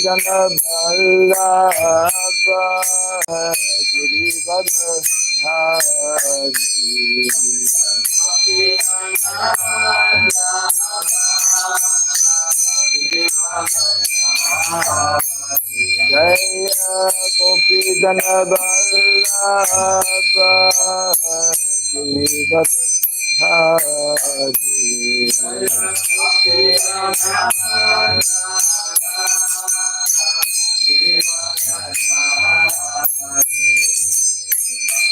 Jana Vallabha Jaya Gopi Jana Vallabha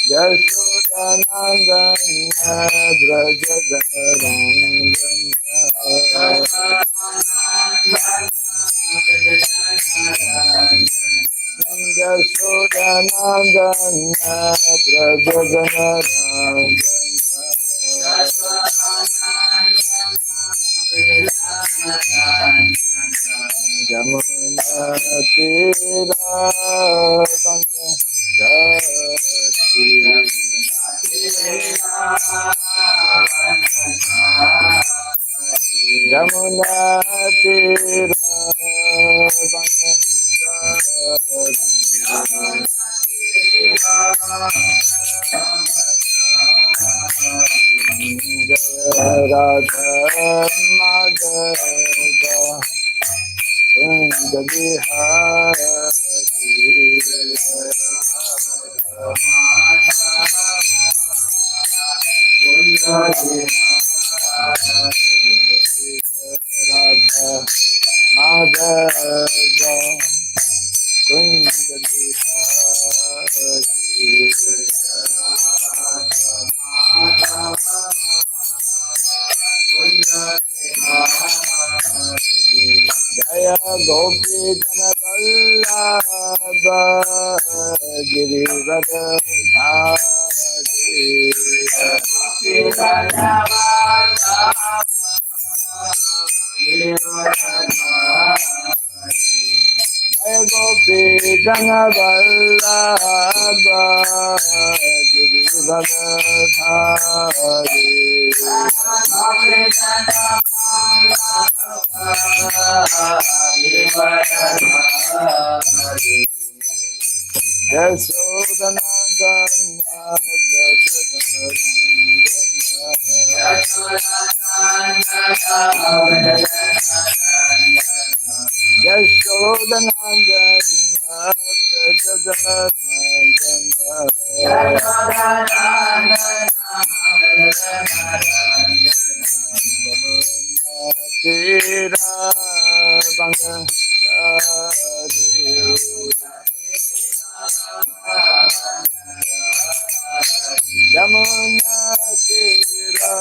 Yashodanandana Yamuna Tira Radha Madhava Kunda Bihari Radha Madhava Kunda Jaya Gopi Jana Vallabha Girivardhari Jaya Gopi Jana Vallabha Girivardhari Yashodanandana Yamuna Tira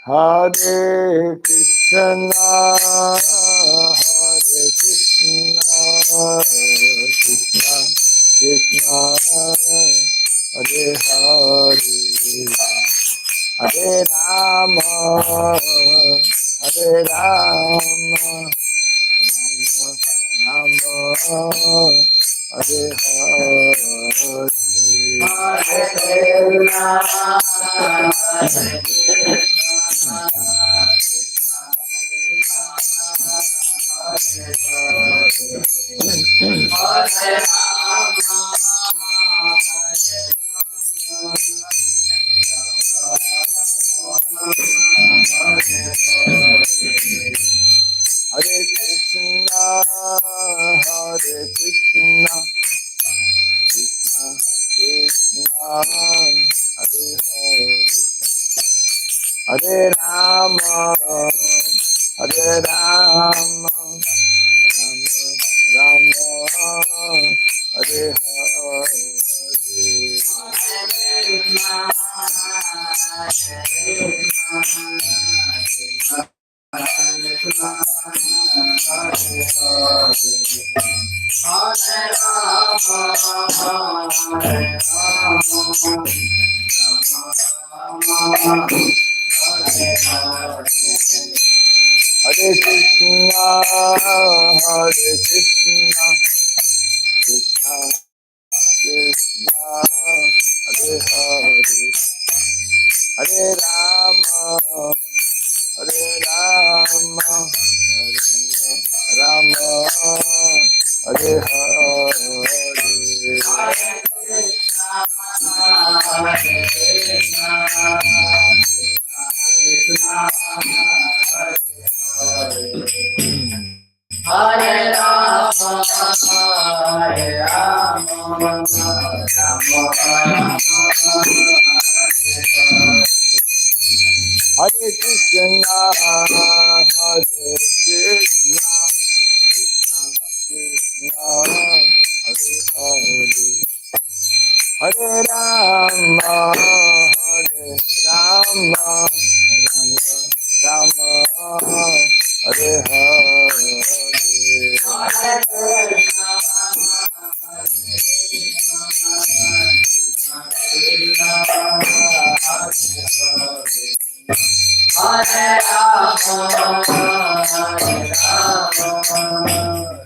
Hare Krishna, Hare Krishna, Krishna Krishna, Hare Hare, Hare Rama, Hare Rama, Rama Rama, Hare Hare. Hare Krishna, Hare Krishna, Krishna Krishna, Hare Hare, Hare Rama, Hare Rama, Rama Rama, Hare Hare. Hare Krishna, Hare Krishna, Krishna Krishna, Hare Hare, Hare Rama, Hare Rama, Rama Rama, Hare Hare Rama, Hare Rama, Rama Hare Krishna, Hare Krishna, Krishna Krishna, Hare Hare, Hare Rama, Hare Rama, Rama Rama, Hare Hare. Hare Rama, Hare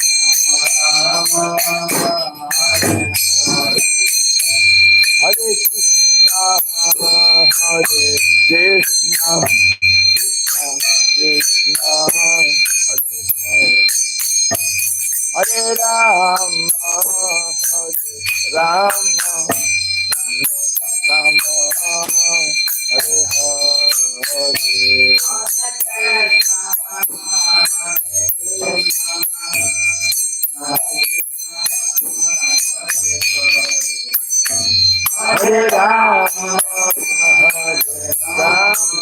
Hare Krishna, Hare Krishna, Krishna Krishna, Hare Rama, Hare Rama, Rama Rama, Hare Hare Rama, Hare Rama,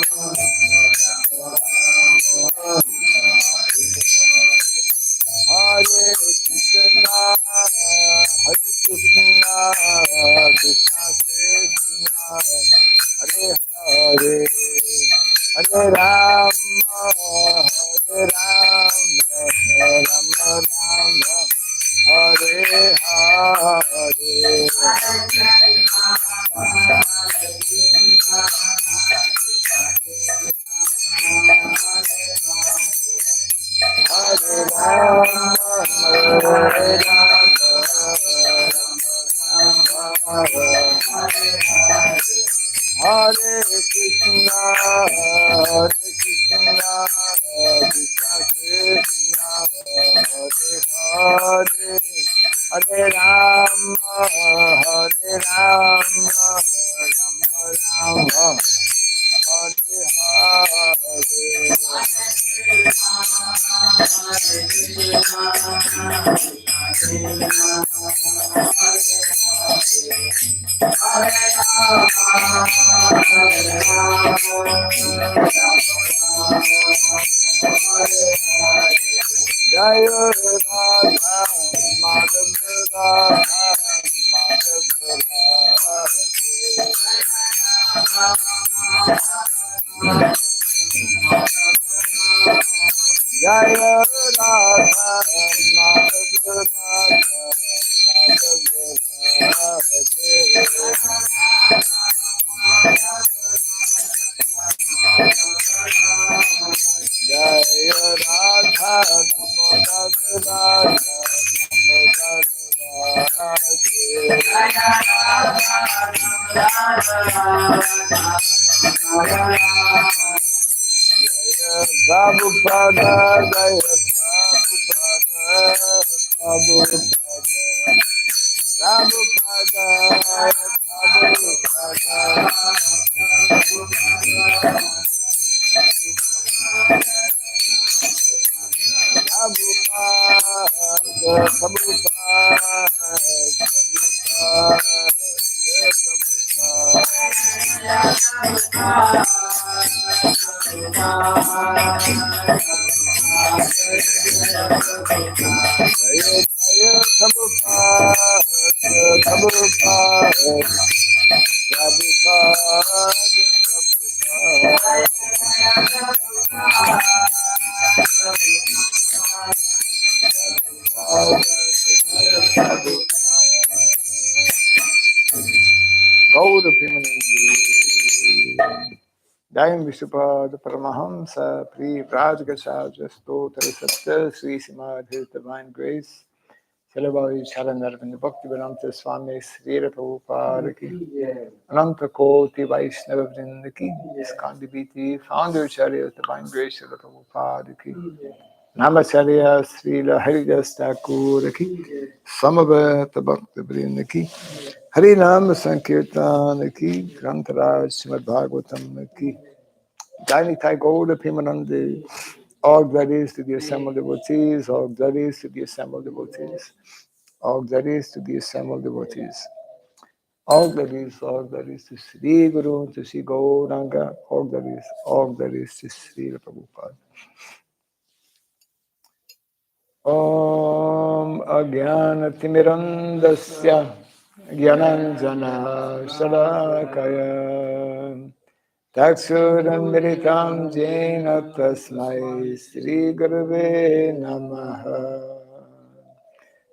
Hare Krishna, Hare Krishna, Krishna Krishna, Hare Hare, Hare Rama, Hare Rama, Rama Rama, Hare Hare Rama, Hare Hare Krishna, Hare Krishna, Krishna Krishna, Hare Hare, Hare Rama, Hare Rama, Rama Rama, Hare Jaya Radha Madhava Radha Madhava Jaya Radha Madhava Radha Jaya Radha Madhava Prabhupada, Jaya Prabhupada, Prabhupada, Jayam Vishnupada Paramahamsa Pri Vrajgashaja Stotra Satya Sri Simadhi Divine Grace Celebrate Charanarvind Bhaktivedanta Swami Sri Prabhupada Ki Ananta Koti Vaishnava Vrinda Ki Skandibiti Founder Charya Divine Grace Sri Prabhupada Ki Namacharya Srila Haridas Thakur Ki Samaveta Bhakti Vrinda Ki Harinam Sankirtan Ki Grantaraj Srimad Bhagavatam Ki Jai Nitai Gaura Pimanandi, all glories to the assembled devotees, all glories to the assembled devotees, all glories to the assembled devotees, all glories to Sri Guru, to Sri Gauranga, all glories to Sri Prabhupada. Om Agyanatimirandasya Gyananjana Shalakaya Taksuramritam Jena Tasmai Sri Gurave Namaha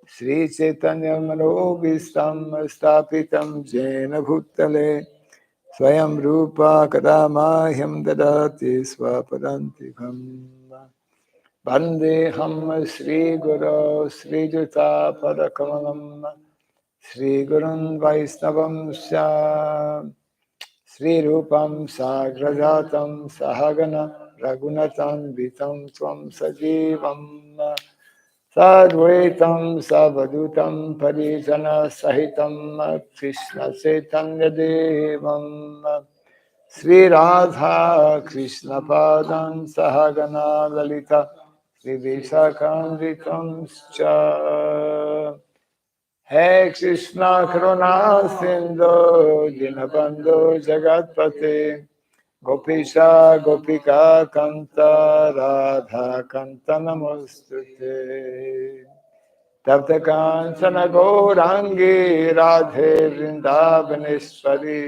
Sri Chaitanya Manobhistam Stapitam Jena Bhutale Swayam Rupa Kadamahyam Dadati Swapadantikam Vandeham Sri Guru Sri Juta Padakamalam Sri Gurun Vaisnavam Sya Sri Rupam Sagrajatam Sahagana Ragunatam Vitam Tvam Sajivam Sadvaitam Savadutam Parijana Sahitam Krishna Chaitanya Devam Sri Radha Krishna Padam Sahagana Lalita Sri Visakandritam Scha Hey Krishna Karuna Sindhu Dinabandhu Jagatpate Gopisha Gopika Kanta Radha Kanta Namostute Tapta Kancana Gaurangi Radhe Vrindavaneshwari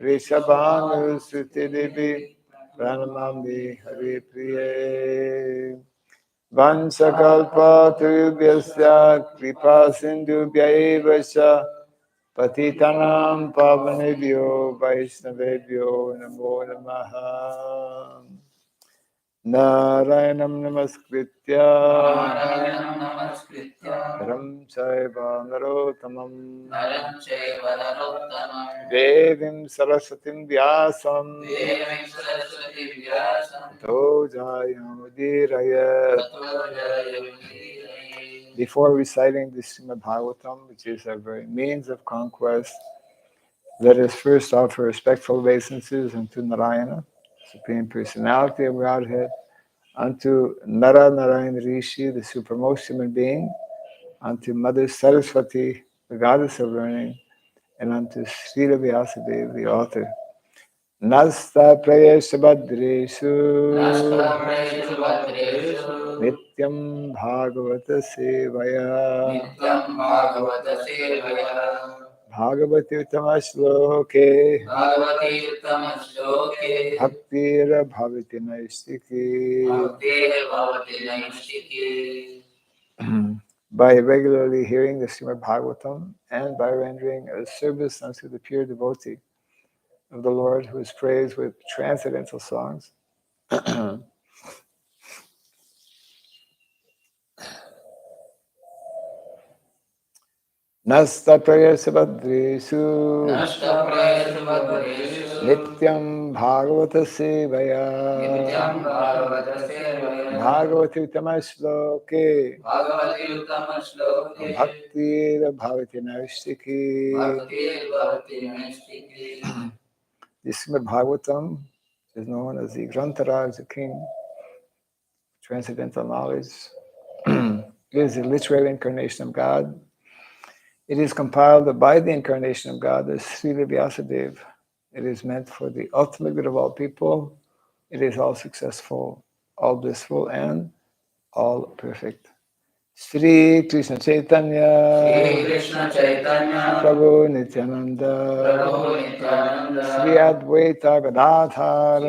Rishabhanu Suti Devi Pranamami Hari Priye Vansakalpa Tubhyasya Kripa Sindhubhya Evasya Patitanam Pavanebhyo Vaishnavebhyo Namo Namaha Narayanam Namaskritya Ram Chaiva Narottamam Devim Saraswatim Vyasam Tato Jayamudiraye. Before reciting the Srimad Bhagavatam, which is our very means of conquest, let us first offer respectful obeisances unto Narayana, Supreme Personality of Godhead, unto Nara Narayan Rishi, the supremmost human being, unto Mother Saraswati, the goddess of learning, and unto Srila Vyasadeva, the author. Nasta Prayesha Badreshu Nityam Bhagavata Sevaya Bhagavati Uttama Shloke Bhaktir Bhavati Naistiki. By regularly hearing the Srimad Bhagavatam and by rendering a service unto the pure devotee of the Lord who is praised with transcendental songs, Nasta Prayasa Badresu Nityam Bhagavata Sevaya Bhagavati Uttama Shloke Bhaktir Bhavati Naistiki. The Srimad Bhagavatam is known as the Grantaraj, the king, transcendental knowledge. It is the literal incarnation of God. It is compiled by the incarnation of God, the Srila Vyasadeva. It is meant for the ultimate good of all people. It is all successful, all blissful, and all perfect. Sri Krishna Chaitanya, Prabhu Nityananda, Sri Advaita Gadadhara,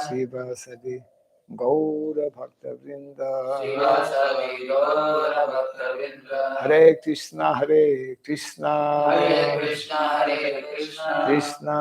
Sri Vasadi Gaura Bhakta Vrinda. Srivasavi Gaura Bhakta Vrinda. Hare Krishna, Hare Krishna, Hare Krishna, Hare Krishna, Krishna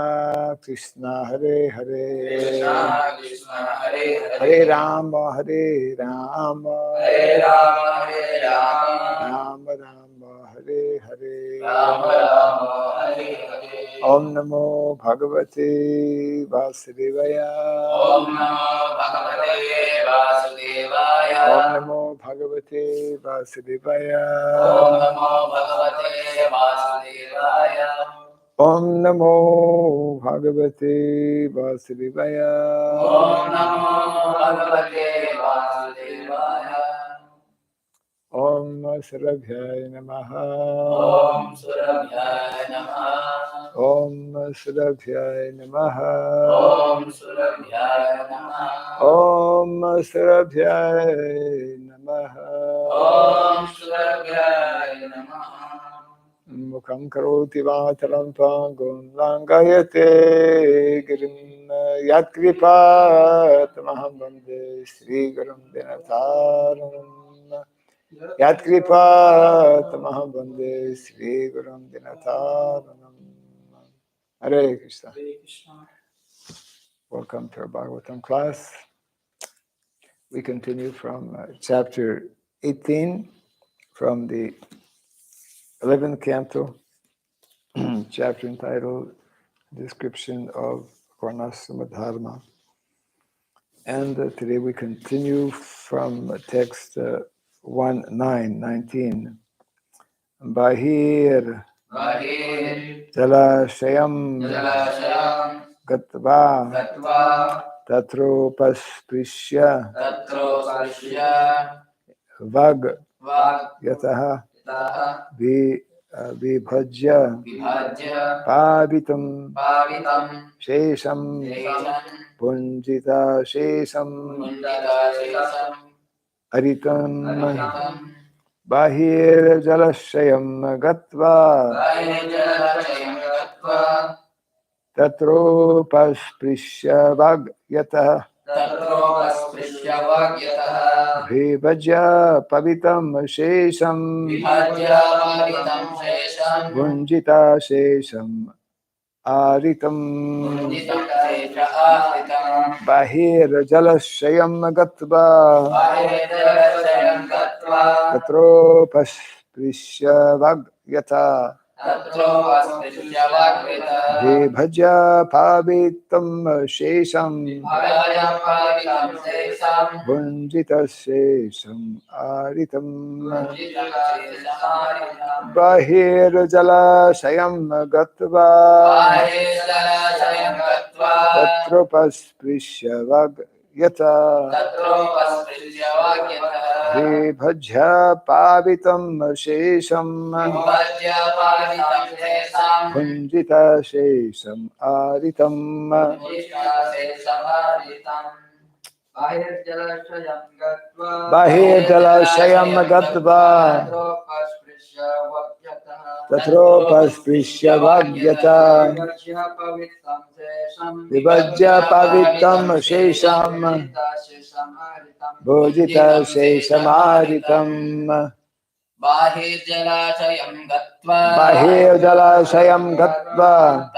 Krishna, Hare Hare, Krishna Krishna, Hare Hare, Hare Rama, Hare Rama, Hare Rama, Hare Rama, Rama Rama, Hare Hare, Rama Rama, Hare Hare. Om Namo Bhagavate Vasudevaya. Om Namo Bhagavate Vasudevaya. Om Namo Bhagavate Vasudevaya. Om Namo Bhagavate Vasudevaya. Om Namo Bhagavate Vasudevaya. Om Namo Bhagavate Vasudevaya. Om Surabhyaya Namaha. Om Surabhyaya Namaha. Om Surabhyaya Namaha. Om Surabhyaya Namaha. Om Surabhyaya Namaha. Om Surabhyaya Namaha. Mukham karoti vataram pangum langayate girim yat kripa tamaham vande Sri Gurum Dinataram. Yat kripa tamaham vande Sri Gurum Dinataram. Hare Krishna. Welcome to our Bhagavatam class. We continue from chapter 18 from the 11th Canto, chapter entitled Description of Varnashrama Dharma. And today we continue from text 19. Bahir Jalashayam Gatva Tatropasprishya Vag Yataha Vibhajya Pavitam Shesham Punjita Shesham Aritam Bahir Jalashayam Gatva Tatropasprishya Vag Yataha Vibhajya Pavitam Shesham Punjita Shesham Aritam Bahir Jalashayam Gatva Tatropasprishya Vag Yataha Vibhajya Pavitam Shesham Punjita Shesham Aritam Bahir Jalashayam Gatva Tatropasprishya Vag Yataha Vibhajya Pavitam Shesham Punjita Shesham Aritam Bahir Jalashayam Gatva Tatropasprishya Vag Yataha Vibhajya Pavitam Shesham Bhujita Shesham Aritam Bahir Jalashayam Gatva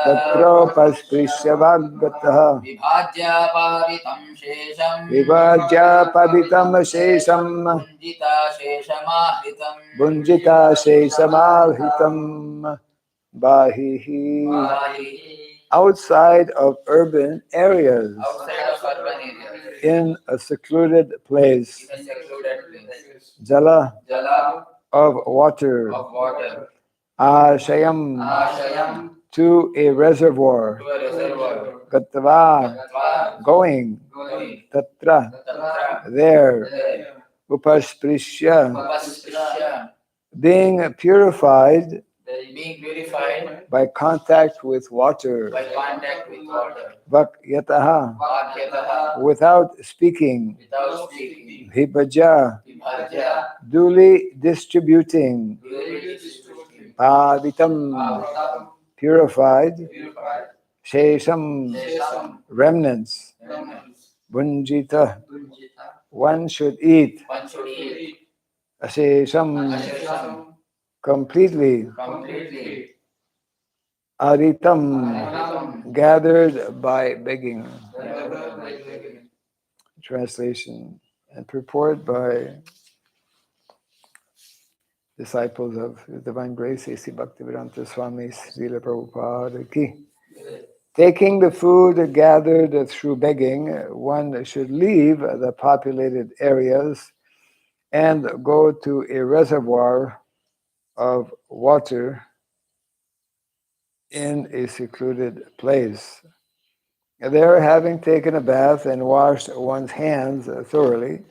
Tatropasprishya Vag Yataha Vibhajya Pavitam Shesham Bhunjita Sheshamahritam Bahihi. Outside of urban areas, in a secluded place, Jala of water, Ashayam to a reservoir, Gatva going, Tatra there, Upasprishya being purified by contact with water, Vakyataha without speaking, Vibhajya duly distributing, Pavitam purified, Shesham, Shesham, remnants. remnants. Bunjita, Bunjita, one should eat. one should eat. Ashesham, Ashesham, completely. completely. Aritam, Aritam, gathered by begging. gathered by begging. Translation and purport by disciples of His Divine Grace, A.C. Bhaktivedanta Swami Srila Prabhupada Ki. Taking the food gathered through begging, one should leave the populated areas and go to a reservoir of water in a secluded place. There, having taken a bath and washed one's hands thoroughly,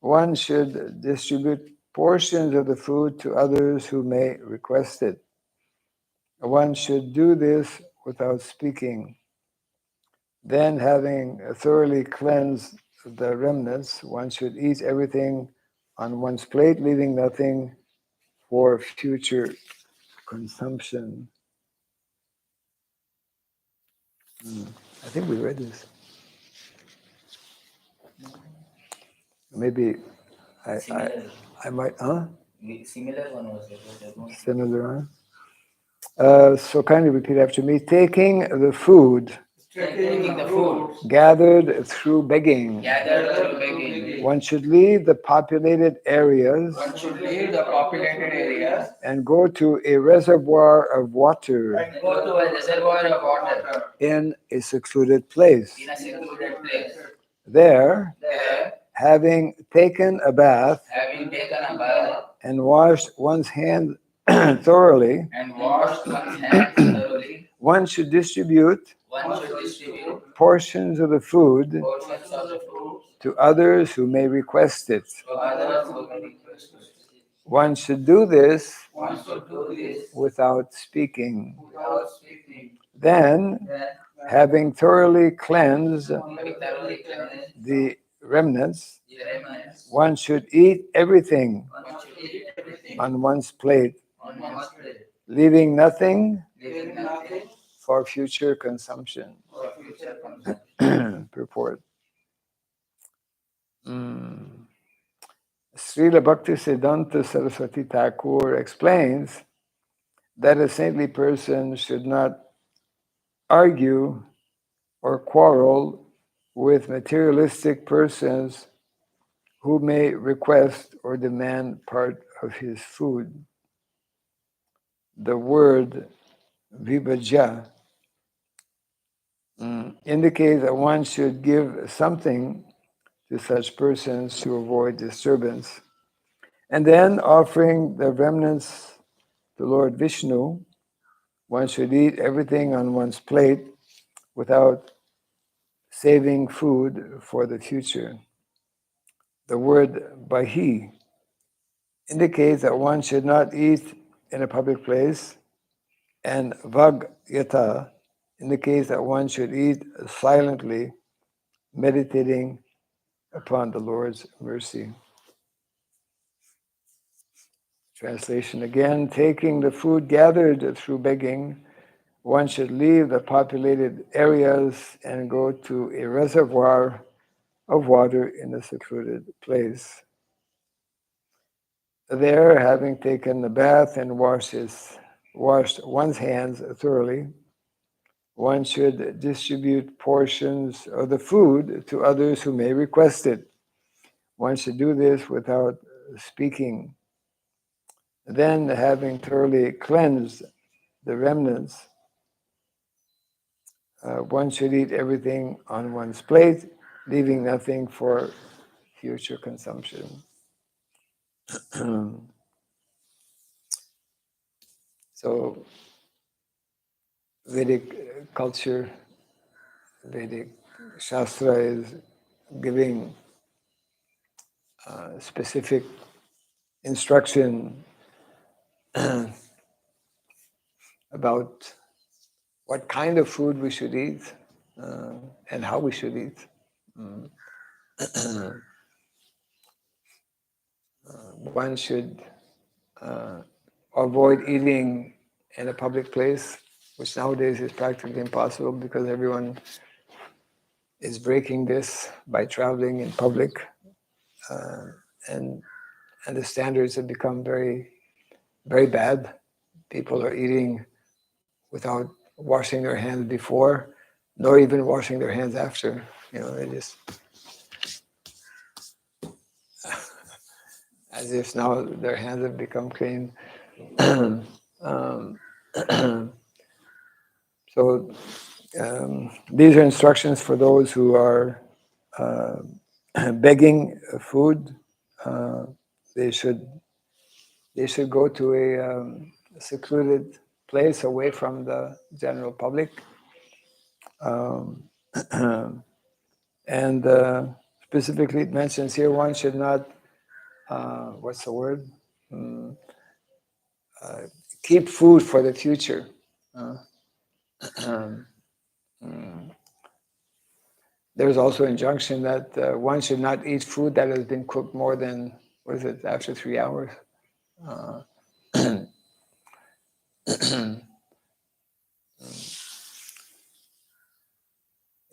one should distribute portions of the food to others who may request it. One should do this without speaking. Then, having thoroughly cleansed the remnants, one should eat everything on one's plate, leaving nothing for future consumption. I think we read this. Maybe I might, Similar one was there. Similar, so kindly repeat after me. Taking the food Taking the food gathered through begging, gathered through begging. one should leave the populated areas One should leave the populated areas and go to a reservoir of water and go to a reservoir of water in a secluded place. in a secluded place. There, There, having taken a bath having taken a bath and washed one's hands thoroughly, and washed one's hands thoroughly, one should distribute one should distribute portions of the food portions of the food to others who may request it. to others who may request it. One should do this One should do this without speaking. without speaking. Then, Then, having thoroughly cleansed having thoroughly cleansed the remnants, the remnants, one should eat everything one should eat everything on one's plate, on one's plate, leaving nothing leaving nothing for future consumption. for future consumption. Purport. Srila Bhaktisiddhanta Saraswati Thakur explains that a saintly person should not argue or quarrel with materialistic persons who may request or demand part of his food. The word vibhaja indicates that one should give something to such persons to avoid disturbance. And then, offering the remnants to Lord Vishnu, one should eat everything on one's plate without saving food for the future. The word bahi indicates that one should not eat in a public place, and vagyata indicates that one should eat silently, meditating upon the Lord's mercy. Translation again, taking the food gathered through begging, one should leave the populated areas and go to a reservoir of water in a secluded place. There, having taken a bath and washed one's hands thoroughly, one should distribute portions of the food to others who may request it. One should do this without speaking. Then, having thoroughly cleansed the remnants, one should eat everything on one's plate, leaving nothing for future consumption. So, Vedic culture, Vedic Shastra is giving specific instruction about what kind of food we should eat and how we should eat. One should avoid eating in a public place which nowadays is practically impossible because everyone is breaking this by traveling in public, and the standards have become very, very bad. People are eating without washing their hands before, nor even washing their hands after. They just, as if now their hands have become clean. um, so these are instructions for those who are begging food. Uh, they should go to a secluded place away from the general public. Um, and specifically, it mentions here one should not, what's the word? Mm, keep food for the future. Uh, There's also injunction that one should not eat food that has been cooked more than, what is it, after 3 hours. Uh,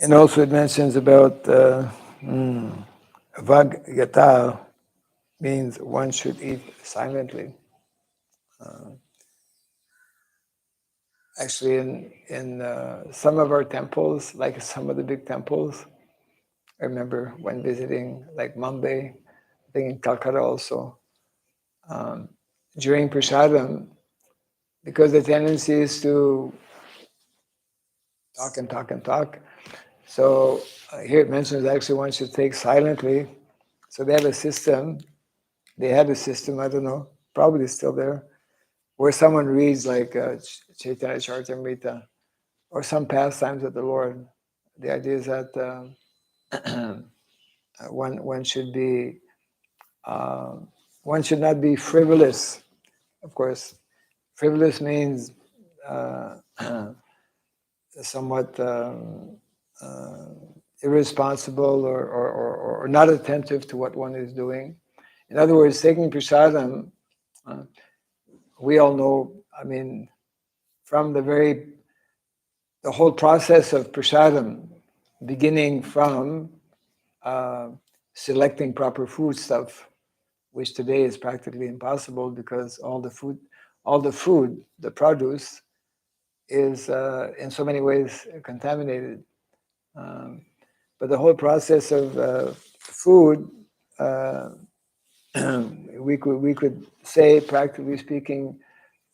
and also it mentions about Vagyata, means one should eat silently. Actually, in some of our temples, like some of the big temples, I remember when visiting like Mumbai, I think in Calcutta also, during prasadam, because the tendency is to talk and talk and talk. So here it mentions actually one should take silently. So they have a system, they had a system, I don't know, probably still there, where someone reads like Chaitanya Charitamrita or some pastimes of the Lord. The idea is that one should be, one should not be frivolous. Of course, frivolous means somewhat irresponsible or not attentive to what one is doing. In other words, taking prasadam, we all know, I mean, from the whole process of prasadam, beginning from selecting proper food stuff, which today is practically impossible because all the food, the produce, is in so many ways contaminated. But the whole process of food, uh, we could say, practically speaking,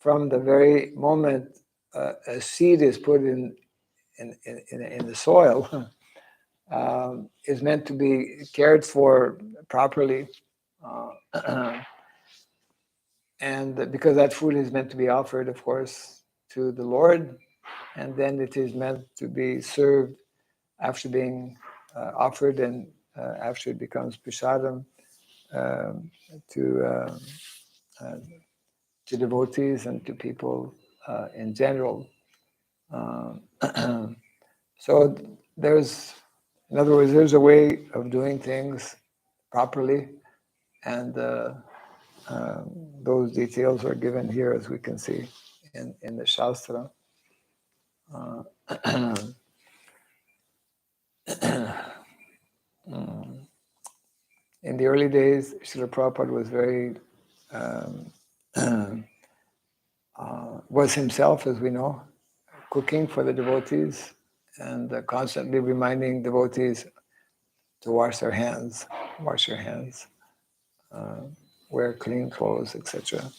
from the very moment a seed is put in the soil, is meant to be cared for properly. And because that food is meant to be offered, of course, to the Lord, and then it is meant to be served after being offered and after it becomes prasadam um, to uh, to devotees and to people in general. So there's, in other words, there's a way of doing things properly, and those details are given here, as we can see in the Shastra. In the early days, Srila Prabhupada was very was himself, as we know, cooking for the devotees and constantly reminding devotees to wash their hands, wear clean clothes, etc.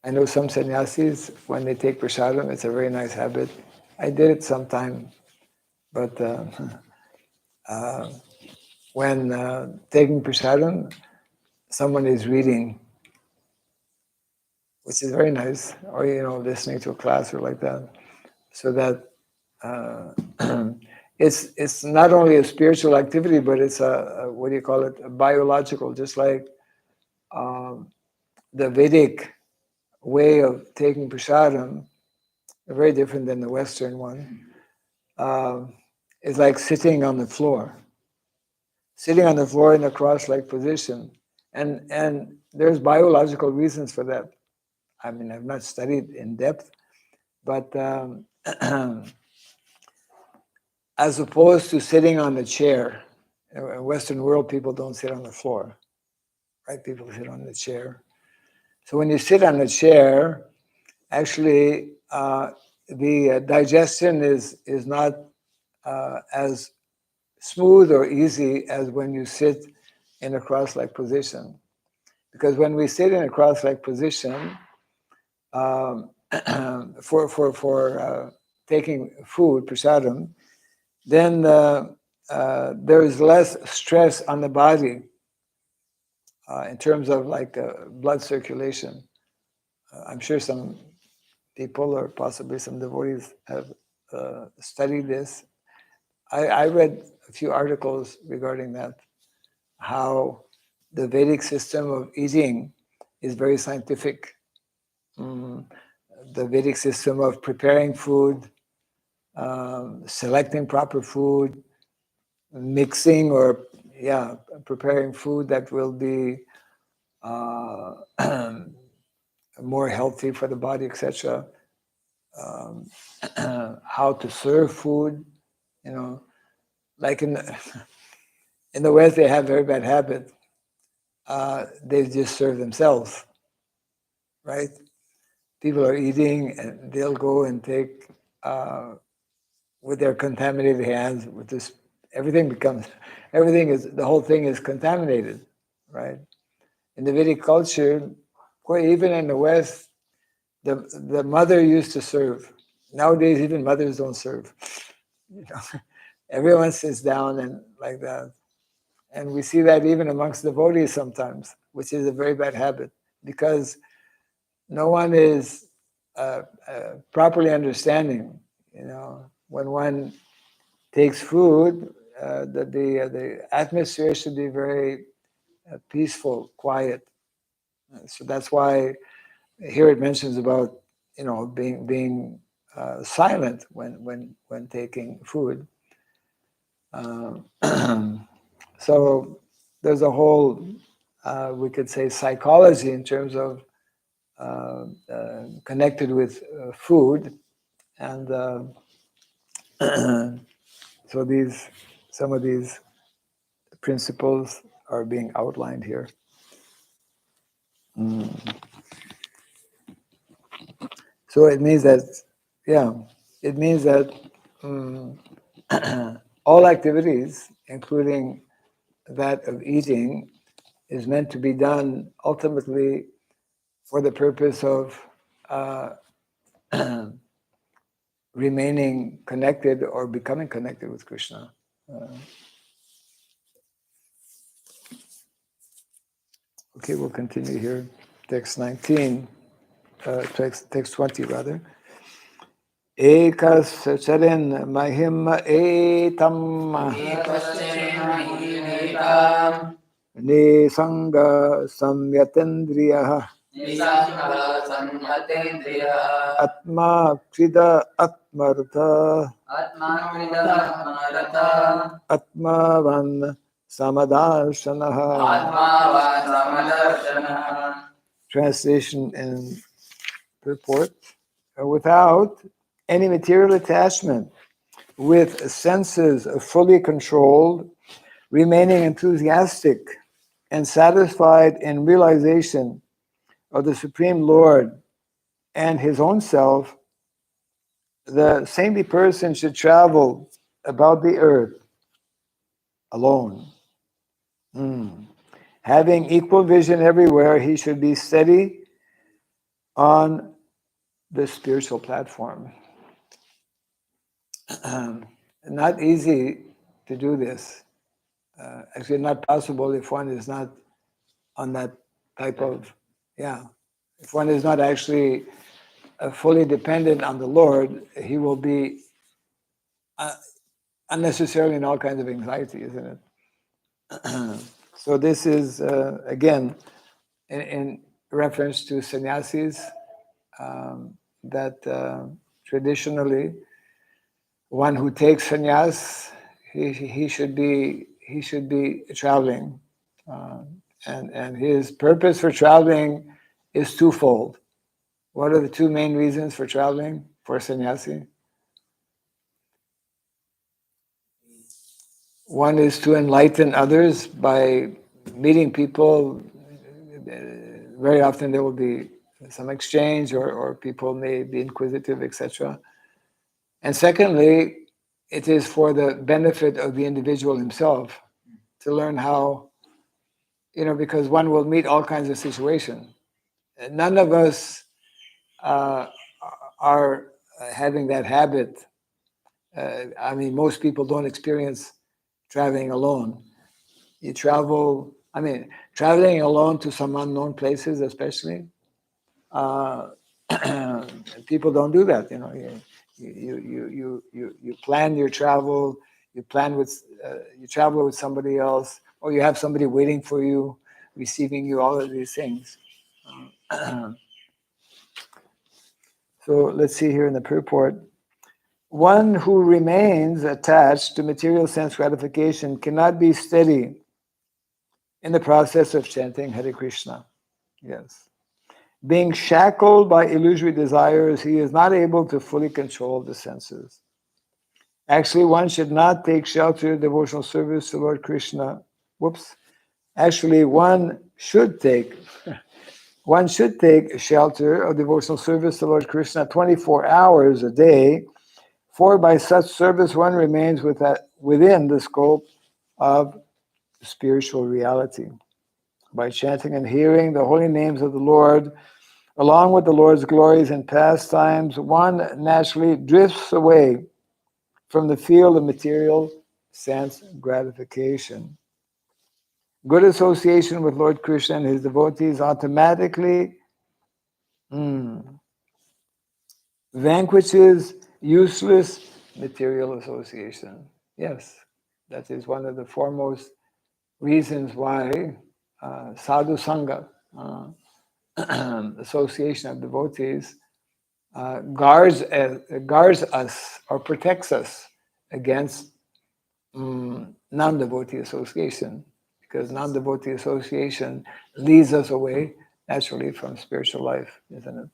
I know some sannyasis, when they take prasadam, it's a very nice habit. I did it sometime, but when taking prasadam, someone is reading, which is very nice, or listening to a class or like that, so that it's not only a spiritual activity, but it's a what do you call it, a biological, just like the Vedic way of taking prasadam, very different than the Western one. It's like sitting on the floor. sitting on the floor in a cross-like position. And there's biological reasons for that. I mean, I've not studied in depth, but as opposed to sitting on the chair, in Western world, people don't sit on the floor, right? People sit on the chair. So when you sit on the chair, actually, the digestion is not as smooth or easy as when you sit in a cross-like position. Because when we sit in a cross-like position, for taking food, prasadam, then there is less stress on the body in terms of like blood circulation. I'm sure some people or possibly some devotees have studied this. I read a few articles regarding that, how the Vedic system of eating is very scientific. The Vedic system of preparing food, selecting proper food, mixing or preparing food that will be more healthy for the body, etc. How to serve food, like in the West, they have a very bad habit. They just serve themselves, right? People are eating and they'll go and take with their contaminated hands with this. The whole thing is contaminated, right? In the Vedic culture, or even in the West, the mother used to serve. Nowadays, even mothers don't serve. Everyone sits down and like that. And we see that even amongst devotees sometimes, which is a very bad habit, because no one is properly understanding. When one takes food, the atmosphere should be very peaceful, quiet. So that's why here it mentions about being silent when taking food. So there's a whole we could say psychology in terms of connected with food, and so some of these principles are being outlined here. So it means that, all activities, including that of eating, is meant to be done ultimately for the purpose of remaining connected or becoming connected with Krishna. Okay, we'll continue here. Text 19, text 20 rather. Ekas charin mahim etam nisanga samyatendriya atma krida atmartha atmavan samadarshanaha. Translation and purport. Without any material attachment, with senses fully controlled, remaining enthusiastic and satisfied in realization of the Supreme Lord and his own self, the saintly person should travel about the earth alone. Having equal vision everywhere, he should be steady on the spiritual platform. Not easy to do this. Actually, not possible if one is not on that type of, if one is not actually fully dependent on the Lord, he will be unnecessarily in all kinds of anxiety, isn't it? So this is, again, in reference to sannyasis, that traditionally one who takes sannyas, he should be he should be traveling. And his purpose for traveling is twofold. What are the two main reasons for traveling for a sannyasi? One is to enlighten others by meeting people. Very often there will be some exchange, or people may be inquisitive, etc. And secondly, it is for the benefit of the individual himself to learn how, because one will meet all kinds of situations. None of us are having that habit. Most people don't experience traveling alone. You travel, traveling alone to some unknown places, especially, people don't do that. You plan your travel. You travel with somebody else, or you have somebody waiting for you, receiving you. All of these things. So let's see here in the purport. One who remains attached to material sense gratification cannot be steady in the process of chanting Hare Krishna. Yes. Being shackled by illusory desires, he is not able to fully control the senses. Actually, one should not take shelter of devotional service to Lord Krishna. Actually, one should take shelter of devotional service to Lord Krishna 24 hours a day, for by such service one remains within the scope of spiritual reality. By chanting and hearing the holy names of the Lord, along with the Lord's glories and pastimes, one naturally drifts away from the field of material sense gratification. Good association with Lord Krishna and his devotees automatically vanquishes useless material association. Yes, that is one of the foremost reasons why sadhu sangha, association of devotees, guards us or protects us against non-devotee association, because non-devotee association leads us away naturally from spiritual life, isn't it?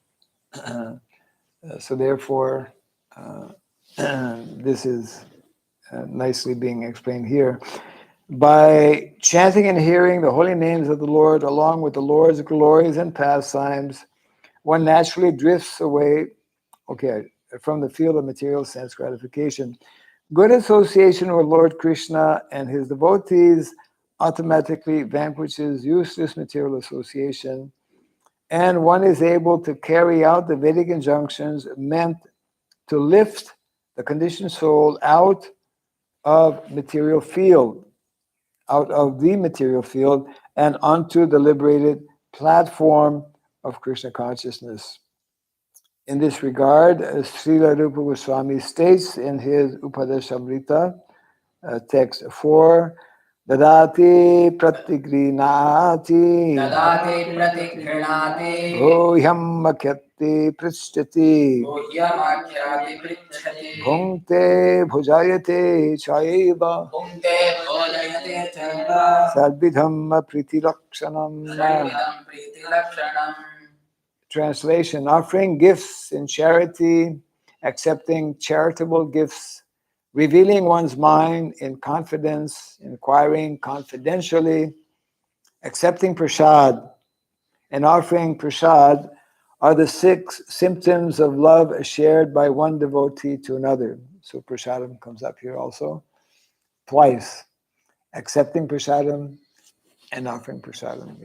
So therefore, this is nicely being explained here. By chanting and hearing the holy names of the Lord, along with the Lord's glories and pastimes, one naturally drifts away, from the field of material sense gratification. Good association with Lord Krishna and his devotees automatically vanquishes useless material association, and one is able to carry out the Vedic injunctions meant to lift the conditioned soul out of the material field and onto the liberated platform of Krishna consciousness. In this regard, Srila Rupa Goswami states in his Upadeshamrita, text 4, Dadati pratigrinati Bhohyam makyati prichyati Bhungte bhujayate chayeva Sadvidhamma priti lakshanam. Translation: offering gifts in charity, accepting charitable gifts, revealing one's mind in confidence, inquiring confidentially, accepting prasad, and offering prasad are the 6 symptoms of love shared by one devotee to another. So prasadam comes up here also, twice. Accepting prasadam and offering prasadam,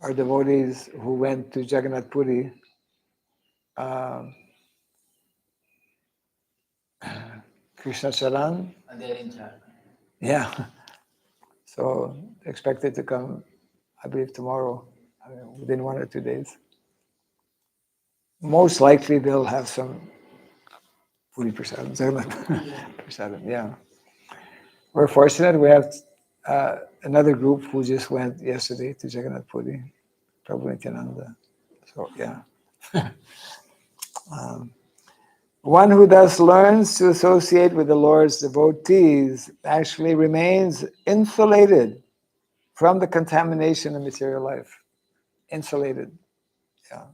Our devotees who went to Jagannath Puri, Krishna Charan, so expected to come, I believe tomorrow, within 1 or 2 days. Most likely they'll have some Puri Prasadam, Prasadam, We're fortunate, we have another group who just went yesterday to Jagannath Puri, Prabhu Nityananda. So One who thus learns to associate with the Lord's devotees actually remains insulated from the contamination of material life. Insulated, yeah.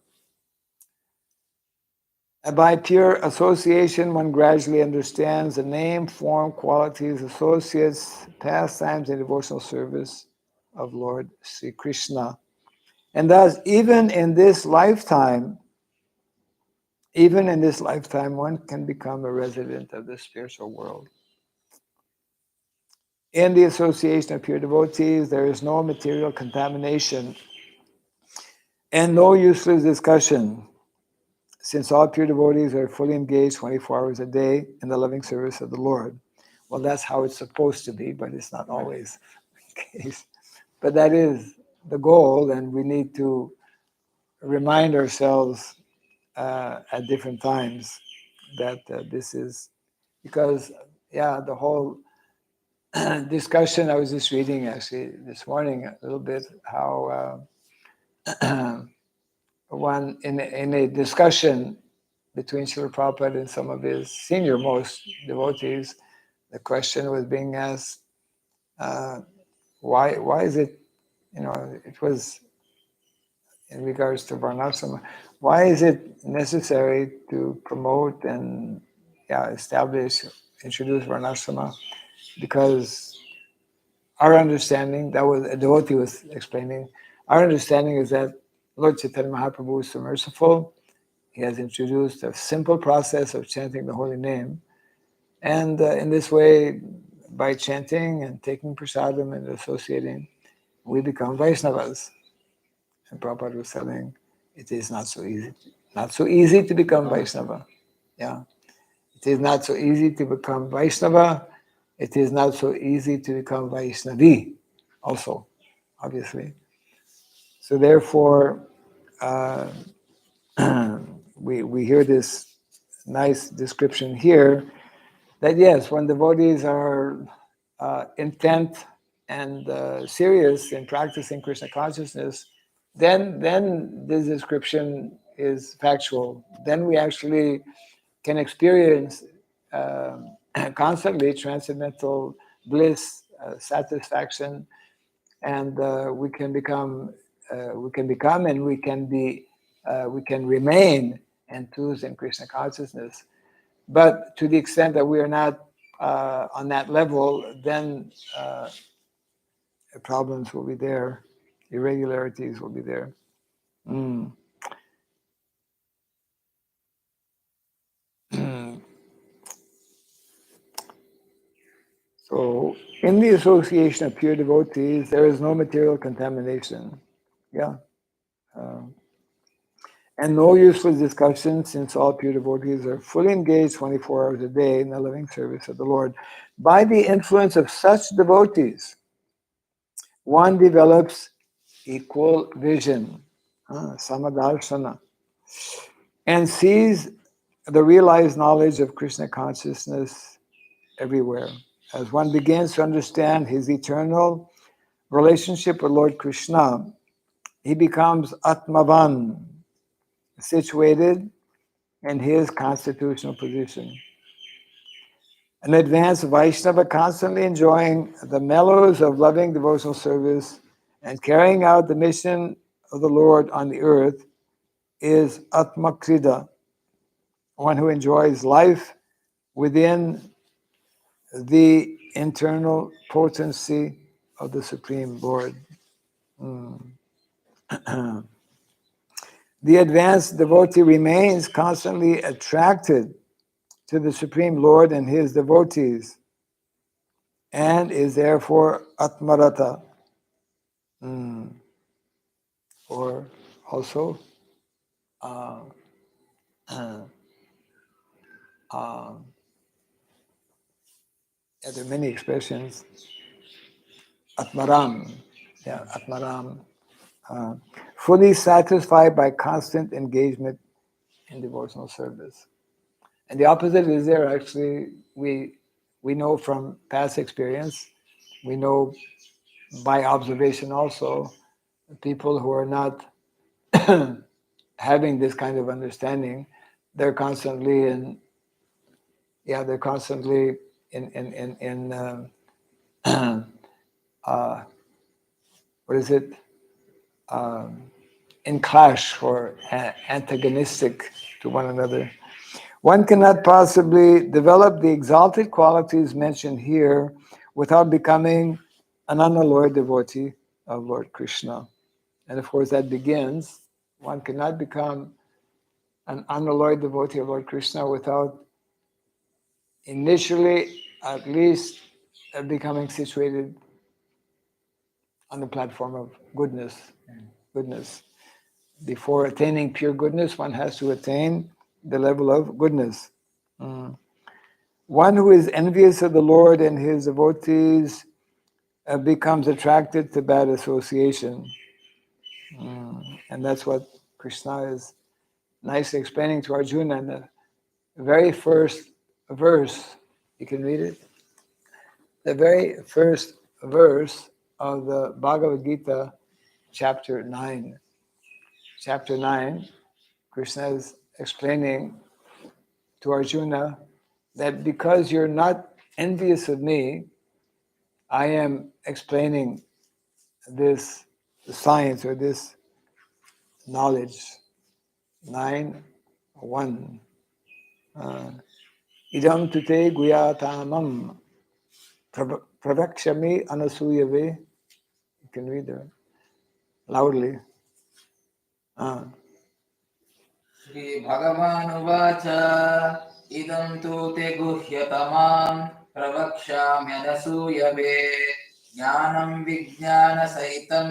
And by pure association, one gradually understands the name, form, qualities, associates, pastimes, and devotional service of Lord Sri Krishna. And thus, even in this lifetime, one can become a resident of the spiritual world. In the association of pure devotees, there is no material contamination and no useless discussion, since all pure devotees are fully engaged 24 hours a day in the loving service of the Lord. Well, that's how it's supposed to be, but it's not always the case. But that is the goal, and we need to remind ourselves at different times that this is because, the whole discussion, I was just reading actually this morning a little bit how one in a discussion between Srila Prabhupada and some of his senior most devotees, the question was being asked, why is it, it was in regards to Varnashrama, why is it necessary to promote and introduce Varnashrama? Because our understanding, that was a devotee was explaining, our understanding is that Lord Chaitanya Mahaprabhu is so merciful. He has introduced a simple process of chanting the holy name. And in this way, by chanting and taking prasadam and associating, we become Vaishnavas. And Prabhupada was telling, it is not so easy. Not so easy to become Vaishnava. Yeah. It is not so easy to become Vaishnava. It is not so easy to become Vaishnavi also, obviously. So therefore, we hear this nice description here that yes, when devotees are intent and serious in practicing Krishna consciousness, then this description is factual. Then we actually can experience constantly transcendental bliss, satisfaction, and we can become, and we can remain enthused in Krishna consciousness. But to the extent that we are not on that level, then problems will be there, irregularities will be there. Mm. So, in the association of pure devotees, there is no material contamination. Yeah. And no useless discussion, since all pure devotees are fully engaged 24 hours a day in the living service of the Lord. By the influence of such devotees, one develops equal vision, samadarshana, and sees the realized knowledge of Krishna consciousness everywhere. As one begins to understand his eternal relationship with Lord Krishna, he becomes Atmavan, situated in his constitutional position. An advanced Vaishnava constantly enjoying the mellows of loving devotional service and carrying out the mission of the Lord on the earth is Atmakrida, one who enjoys life within the internal potency of the Supreme Lord. The advanced devotee remains constantly attracted to the Supreme Lord and his devotees, and is therefore Atmarata, or also there are many expressions. Atmaram, Atmaram, fully satisfied by constant engagement in devotional service. And the opposite is there. Actually, we know from past experience, we know by observation also, people who are not having this kind of understanding, they're constantly in Yeah, they're constantly in what is it? In clash or antagonistic to one another. One cannot possibly develop the exalted qualities mentioned here without becoming an unalloyed devotee of Lord Krishna. And of course, that begins, one cannot become an unalloyed devotee of Lord Krishna without initially, at least, becoming situated on the platform of goodness. Goodness. Before attaining pure goodness, one has to attain the level of goodness. Mm. One who is envious of the Lord and his devotees becomes attracted to bad association. And that's what Krishna is nicely explaining to Arjuna in the very first verse. You can read it. The very first verse of the Bhagavad Gita, chapter 9. Chapter 9, Krishna is explaining to Arjuna that because you're not envious of me, I am explaining this science or this knowledge. 9:1. Idam tute guyatamam pravakshami anasuyave. You can read that loudly. Shri Bhagavanuvacha idam tu te guhyatamam pravakshamyanasuyave jnanam vijnana sahitam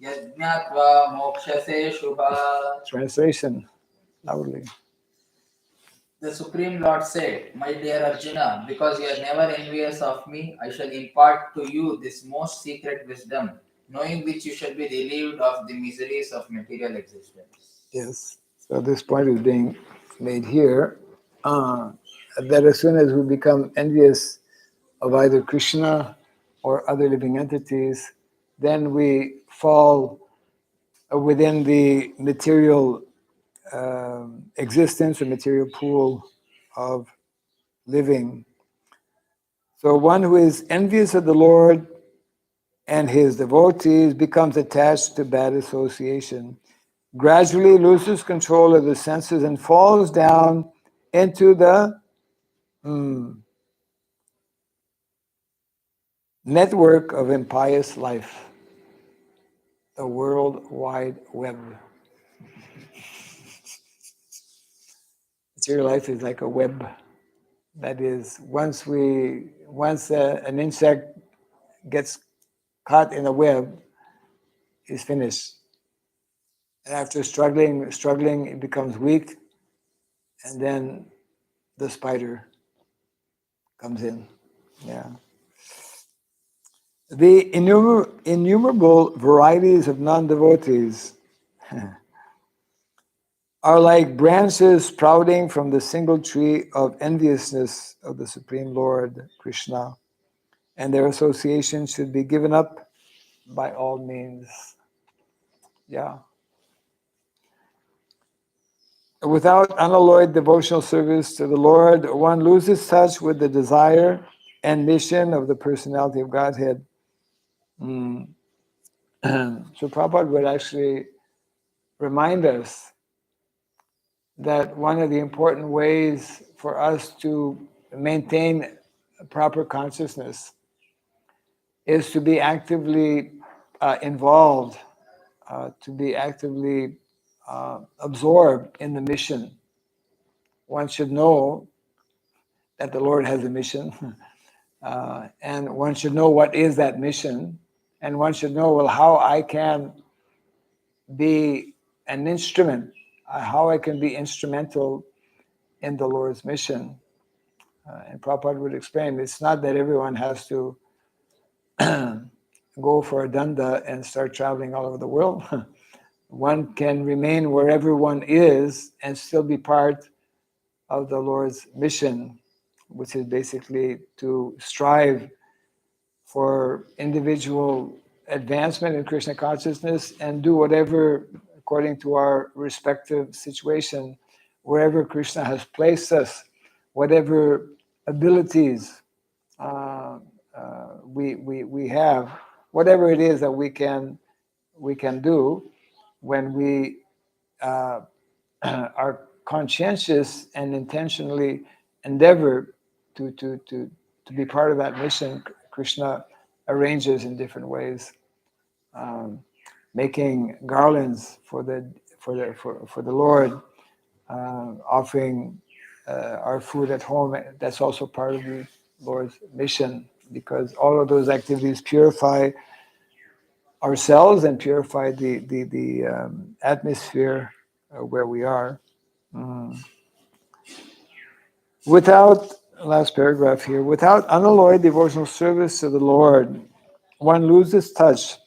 yajnatva mokshase shubha. Translation, loudly. The Supreme Lord said, My dear Arjuna, because you are never envious of me, I shall impart to you this most secret wisdom, knowing which you shall be relieved of the miseries of material existence. Yes. So this point is being made here, that as soon as we become envious of either Krishna or other living entities, then we fall within the material existence or material pool of living. So one who is envious of the Lord and his devotees becomes attached to bad association, gradually loses control of the senses and falls down into the network of impious life, the World Wide Web. Material life is like a web. That is, once an insect gets caught in a web, it's finished. And after struggling, it becomes weak, and then the spider comes in. Yeah. The innumerable varieties of non-devotees are like branches sprouting from the single tree of enviousness of the Supreme Lord Krishna, and their association should be given up by all means. Yeah. Without unalloyed devotional service to the Lord, one loses touch with the desire and mission of the personality of Godhead. So Prabhupada would actually remind us that one of the important ways for us to maintain proper consciousness is to be actively involved, to be actively absorbed in the mission. One should know that the Lord has a mission, and one should know what is that mission, and one should know, well, how I can be an instrument, how I can be instrumental in the Lord's mission. And Prabhupada would explain, it's not that everyone has to go for a danda and start traveling all over the world. One can remain wherever one is and still be part of the Lord's mission, which is basically to strive for individual advancement in Krishna consciousness and do whatever, according to our respective situation, wherever Krishna has placed us, whatever abilities we have, whatever it is that we can do when we are conscientious and intentionally endeavor to be part of that mission. Krishna arranges in different ways, making garlands for the Lord, offering our food at home. That's also part of the Lord's mission, because all of those activities purify ourselves and purify the atmosphere where we are. Mm. Without, last paragraph here, without unalloyed devotional service to the Lord, one loses touch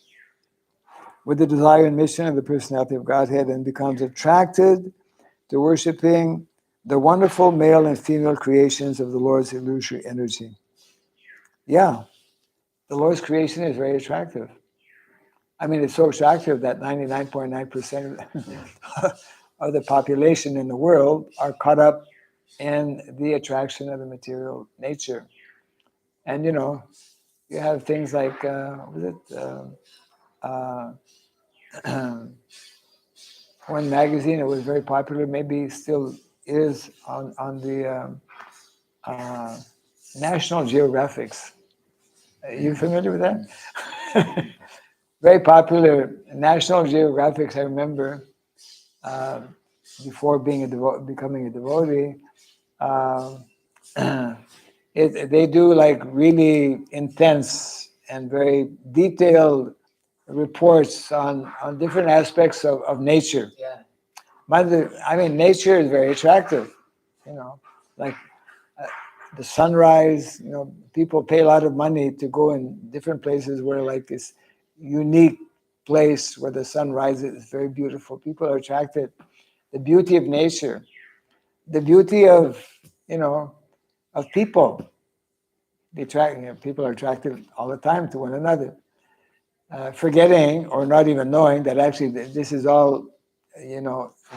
with the desire and mission of the personality of Godhead and becomes attracted to worshiping the wonderful male and female creations of the Lord's illusory energy. Yeah, the Lord's creation is very attractive. I mean, it's so attractive that 99.9% of the population in the world are caught up in the attraction of the material nature. And, you have things like, one magazine, it was very popular, maybe still is, on the National Geographics. Are you familiar with that? Very popular National Geographics, I remember, before becoming a devotee. They do like really intense and very detailed reports on different aspects of nature. Yeah. I mean, nature is very attractive, like the sunrise. People pay a lot of money to go in different places where like this unique place where the sun rises is very beautiful. People are attracted. The beauty of nature, the beauty of people. People are attracted all the time to one another, forgetting or not even knowing that actually this is all,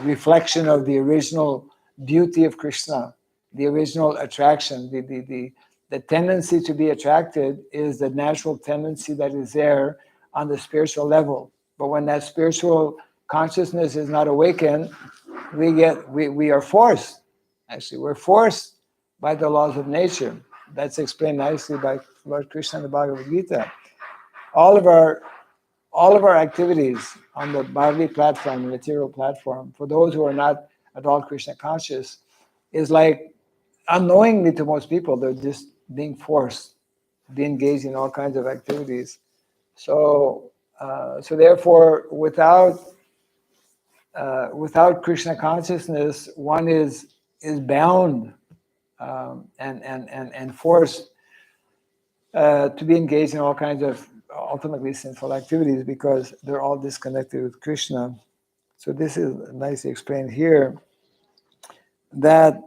reflection of the original beauty of Krishna, the original attraction. The tendency to be attracted is the natural tendency that is there on the spiritual level. But when that spiritual consciousness is not awakened, we are forced. Actually, we're forced by the laws of nature. That's explained nicely by Lord Krishna in the Bhagavad Gita. All of our activities on the bodily platform, the material platform, for those who are not at all Krishna conscious, is like unknowingly to most people, they're just being forced to be engaged in all kinds of activities. So therefore, without Krishna consciousness, one is bound and forced to be engaged in all kinds of ultimately sinful activities, because they're all disconnected with Krishna. So this is nicely explained here, that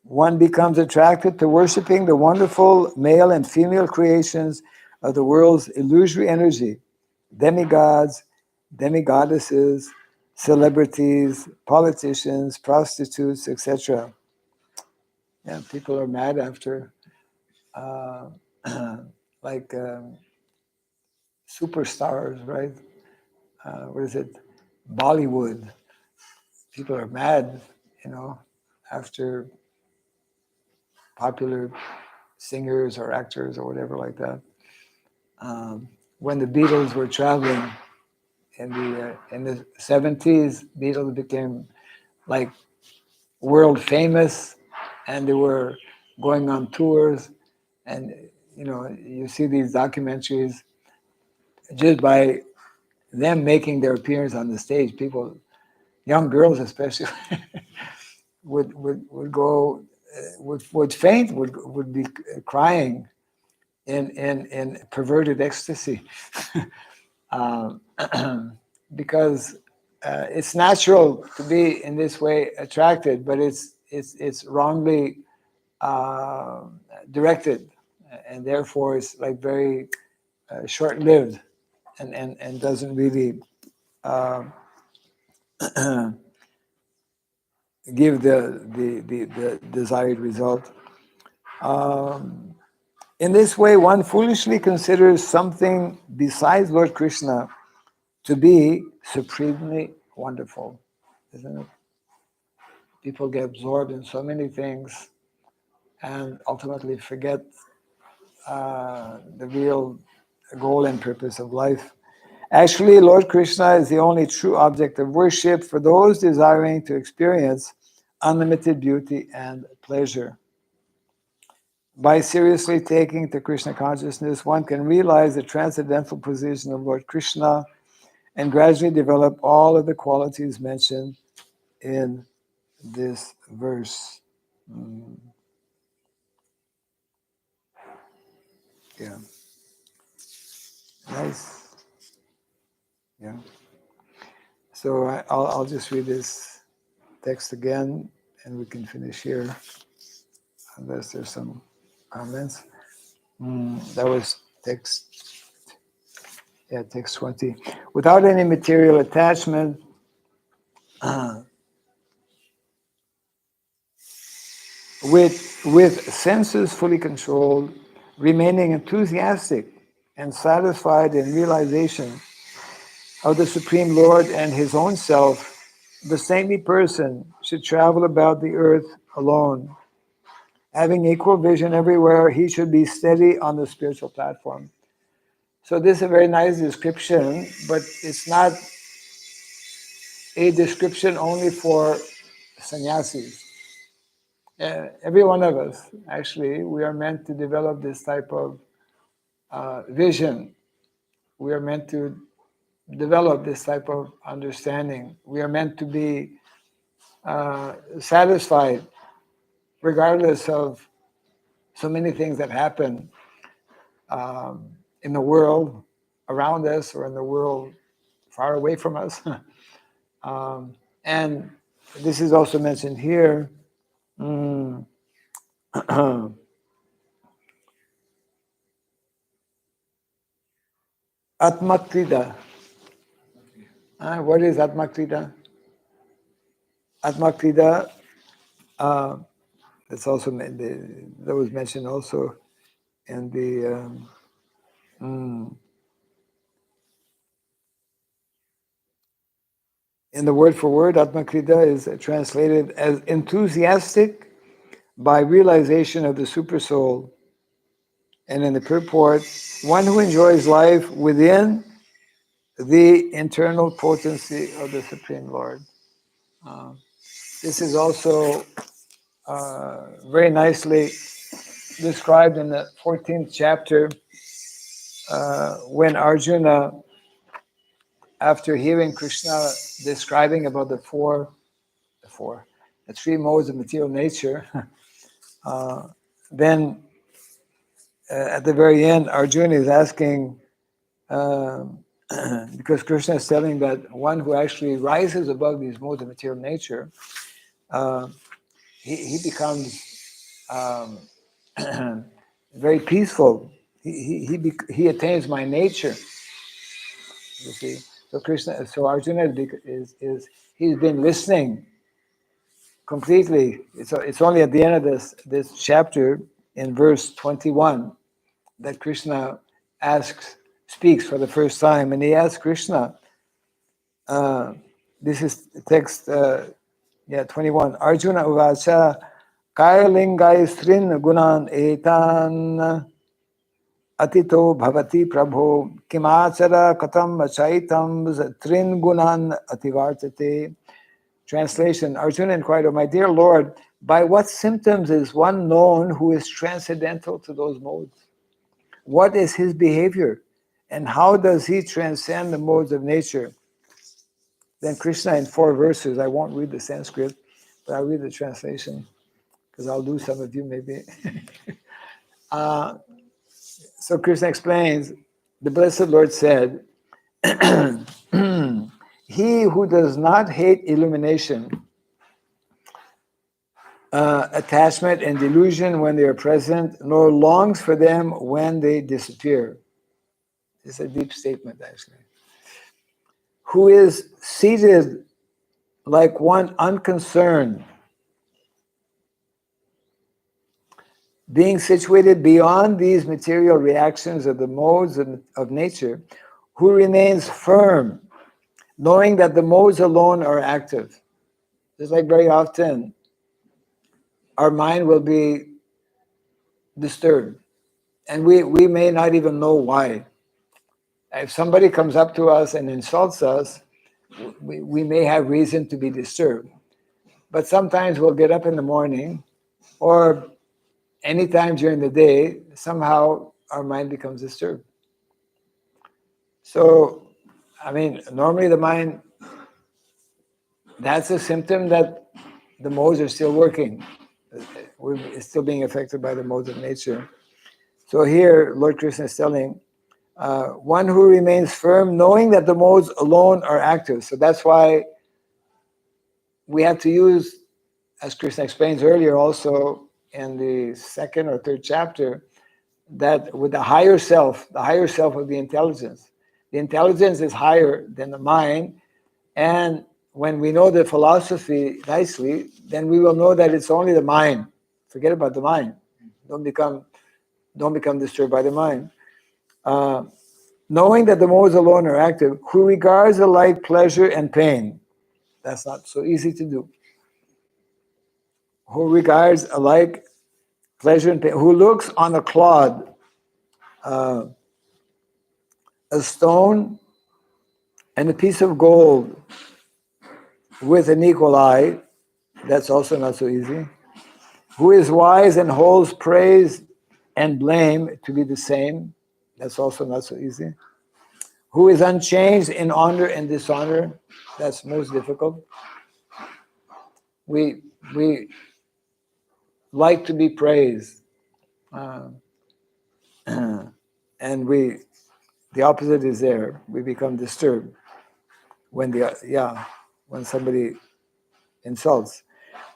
one becomes attracted to worshiping the wonderful male and female creations of the world's illusory energy, demigods, demigoddesses, celebrities, politicians, prostitutes, etc. Yeah, people are mad after like superstars, right? What is it? Bollywood. People are mad, after popular singers or actors or whatever like that. When the Beatles were traveling in the 70s, Beatles became like world famous, and they were going on tours, and you see these documentaries. Just by them making their appearance on the stage, people, young girls especially, would go, would faint, would be crying in perverted ecstasy, because it's natural to be in this way attracted, but it's wrongly directed, and therefore it's like very short-lived, and doesn't really give the desired result. In this way, one foolishly considers something besides Lord Krishna to be supremely wonderful, isn't it? People get absorbed in so many things and ultimately forget the real goal and purpose of life. Actually, Lord Krishna is the only true object of worship for those desiring to experience unlimited beauty and pleasure. By seriously taking to Krishna consciousness, one can realize the transcendental position of Lord Krishna and gradually develop all of the qualities mentioned in this verse. Yeah. Nice. Yeah. So I'll just read this text again and we can finish here unless there's some comments. That was text 20. Without any material attachment, with senses fully controlled, remaining enthusiastic and satisfied in realization of the Supreme Lord and his own self, the saintly person should travel about the earth alone. Having equal vision everywhere, he should be steady on the spiritual platform. So this is a very nice description, but it's not a description only for sannyasis. Every one of us, actually, we are meant to develop this type of vision. We are meant to develop this type of understanding. We are meant to be satisfied regardless of so many things that happen in the world around us or in the world far away from us. And this is also mentioned here. Atmakrida. What is Atmakrida? Atmakrida, it's also that was mentioned also in the in the word for word. Atmakrida is translated as enthusiastic by realization of the supersoul, and in the purport, one who enjoys life within the internal potency of the Supreme Lord. This is also very nicely described in the 14th chapter when Arjuna, after hearing Krishna describing about the three modes of material nature, then at the very end, Arjuna is asking, because Krishna is telling that one who actually rises above these modes of material nature, he becomes very peaceful. He attains my nature. You see, so Arjuna is he's been listening completely. It's only at the end of this chapter in verse 21 that Krishna speaks for the first time, and he asks Krishna. This is text 21. Arjuna uvacha kayalingai srin gunan etan atito bhavati prabho kimachara katam achaitam trin gunan ativartate. Translation: Arjuna inquired, "Oh, my dear Lord, by what symptoms is one known who is transcendental to those modes? What is his behavior? And how does he transcend the modes of nature?" Then Krishna in 4 verses, I won't read the Sanskrit, but I'll read the translation, because I'll lose some of you maybe. So Krishna explains, the Blessed Lord said, he who does not hate illumination, attachment and delusion when they are present, nor longs for them when they disappear. It's a deep statement, actually. Who is seated like one unconcerned being situated beyond these material reactions of the modes of nature, who remains firm, knowing that the modes alone are active. Just like very often, our mind will be disturbed, and we may not even know why. If somebody comes up to us and insults us, we may have reason to be disturbed. But sometimes we'll get up in the morning or anytime during the day, somehow our mind becomes disturbed. So, I mean, normally the mind, that's a symptom that the modes are still working. It's still being affected by the modes of nature. So here, Lord Krishna is telling, one who remains firm, knowing that the modes alone are active. So that's why we have to use, as Krishna explains earlier also in the second or third chapter, that with the higher self of the intelligence is higher than the mind. And when we know the philosophy nicely, then we will know that it's only the mind. Forget about the mind. Don't become disturbed by the mind. Knowing that the modes alone are active, who regards alike pleasure and pain. That's not so easy to do. Who regards alike pleasure and pain. Who looks on a clod, a stone, and a piece of gold with an equal eye. That's also not so easy. Who is wise and holds praise and blame to be the same. That's also not so easy. Who is unchanged in honor and dishonor. That's most difficult. We like to be praised. And the opposite is there. We become disturbed when somebody insults.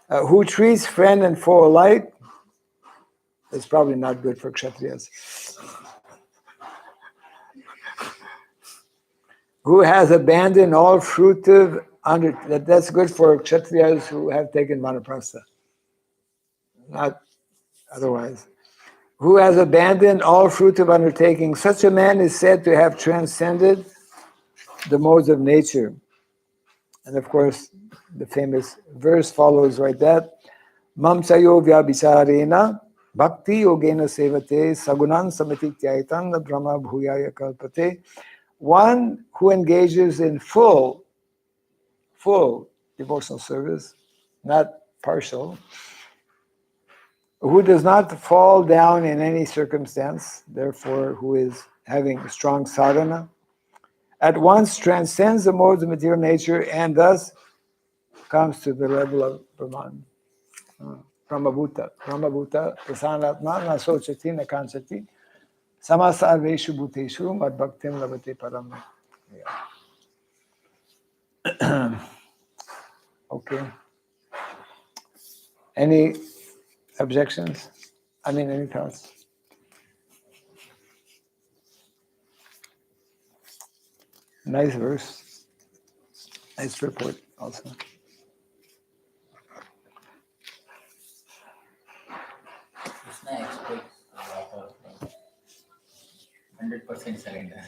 Who treats friend and foe alike. It's probably not good for Kshatriyas. Who has abandoned all fruitive that's good for Kshatriyas who have taken Vanaprastha. Not otherwise. Who has abandoned all fruitive undertaking. Such a man is said to have transcended the modes of nature. And of course, the famous verse follows right that. Mam sayo vyabhisarena bhakti yogena sevate sagunan samatityaitana brahma bhuyaya kalpate. One who engages in full devotional service, not partial, who does not fall down in any circumstance, therefore who is having strong sadhana, at once transcends the modes of material nature and thus comes to the level of Brahman. Brahmabhuta, prasanatma na sochati na kanchati, samasarveshu bhuteshu mad bhaktim labate param. Okay. Any objections? Any thoughts? Nice verse. Nice report also. Krishna expects a lot of 100% surrender.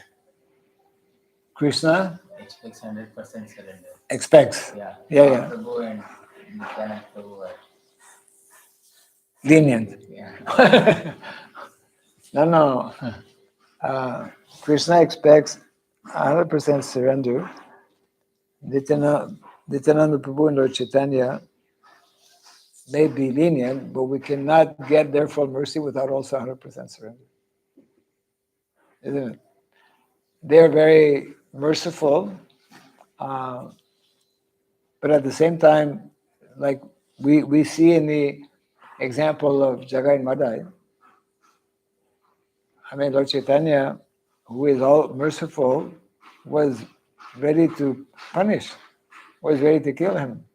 Krishna Expects 100% surrender. expects. Yeah. Yeah. Prabhu and Nityanand Prabhu are Lenient. yeah. No. Krishna expects 100% surrender. Nityananda Prabhu and Lord Chaitanya may be lenient, but we cannot get their full mercy without also 100% surrender. Isn't it? They are very merciful, but at the same time, like we see in the example of Jagai and Madai, Lord Chaitanya, who is all merciful, was ready to punish, was ready to kill him.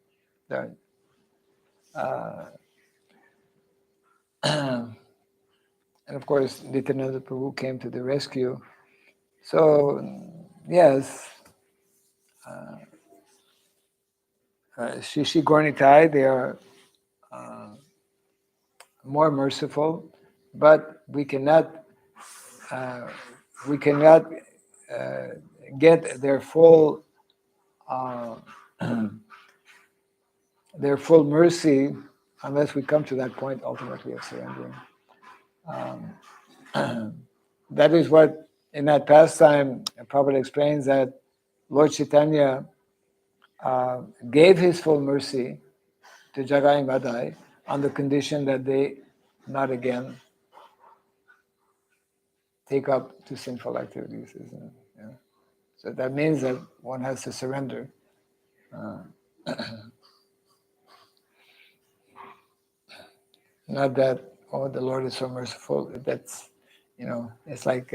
And of course, Nityananda Prabhu came to the rescue. So, yes, Shishi Gornitai, they are more merciful. but we cannot uh, get their full uh, mercy unless we come to that point ultimately of surrendering. That is what in that pastime Prabhupada explains, that Lord Chaitanya gave his full mercy to Jagai and Madai on the condition that they not again take up to sinful activities, isn't it? Yeah. So that means that one has to surrender. Not that, oh, the Lord is so merciful. That's, it's like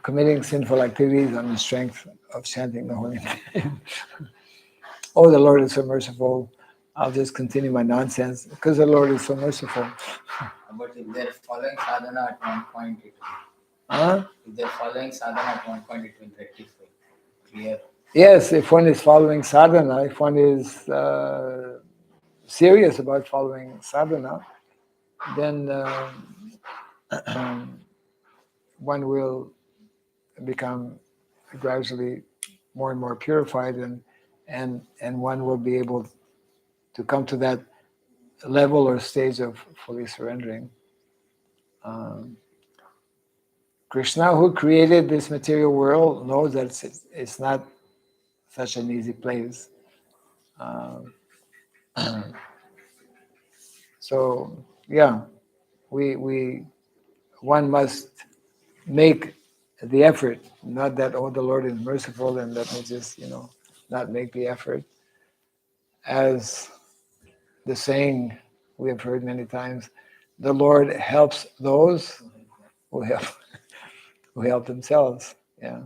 committing sinful activities on the strength of chanting the holy name. Oh, the Lord is so merciful. I'll just continue my nonsense because the Lord is so merciful. But if they're following sadhana at one point, if they're following sadhana at one point, it will rectify. Clear. Yes, if one is following sadhana, if one is serious about following sadhana, then one will become gradually more and more purified, and one will be able to come to that level or stage of fully surrendering. Krishna, who created this material world, knows that it's not such an easy place. So yeah, one must make the effort. Not that, oh, the Lord is merciful and let me just not make the effort. As the saying we have heard many times, the Lord helps those who help themselves. Yeah.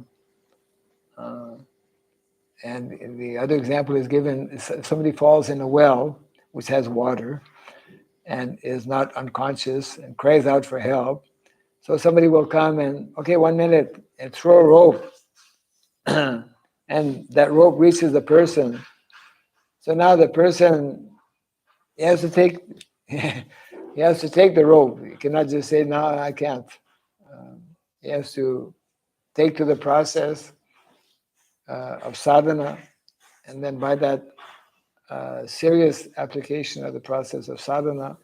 And the other example is given: if somebody falls in a well which has water and is not unconscious and cries out for help, so somebody will come and, okay, 1 minute, and throw a rope, and that rope reaches the person. So now the person, he has to take the rope. He cannot just say, no, I can't. He has to take to the process of sadhana, and then by that serious application of the process of sadhana,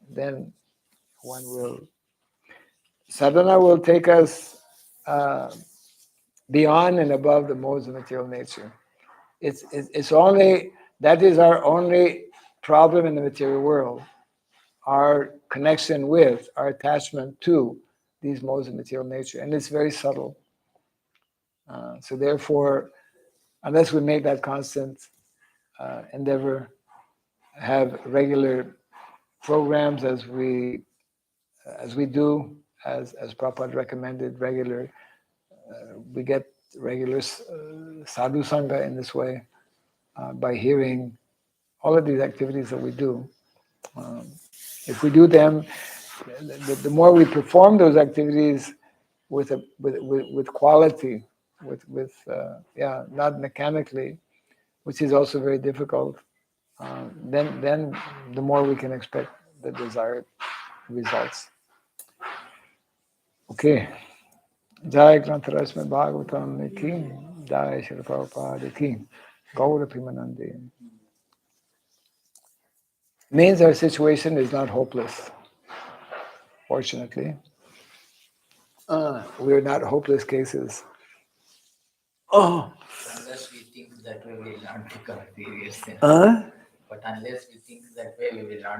then sadhana will take us beyond and above the modes of material nature. It's only, that is our only problem in the material world, our connection with, our attachment to these modes of material nature, and it's very subtle. So therefore, unless we make that constant endeavor, have regular programs as we do, as Prabhupada recommended, we get regular sadhu sangha in this way, by hearing all of these activities that we do. If we do them, the more we perform those activities with quality, not mechanically, which is also very difficult, then the more we can expect the desired results. Okay. Jai Grantarasma Bhagavatam ki, Jai Shri Prabhupada ki, Gaura Pimanandi. Means our situation is not hopeless, fortunately. We are not hopeless cases. Oh. Unless we think that way, we will not become serious. Huh? But unless we think that way, we will not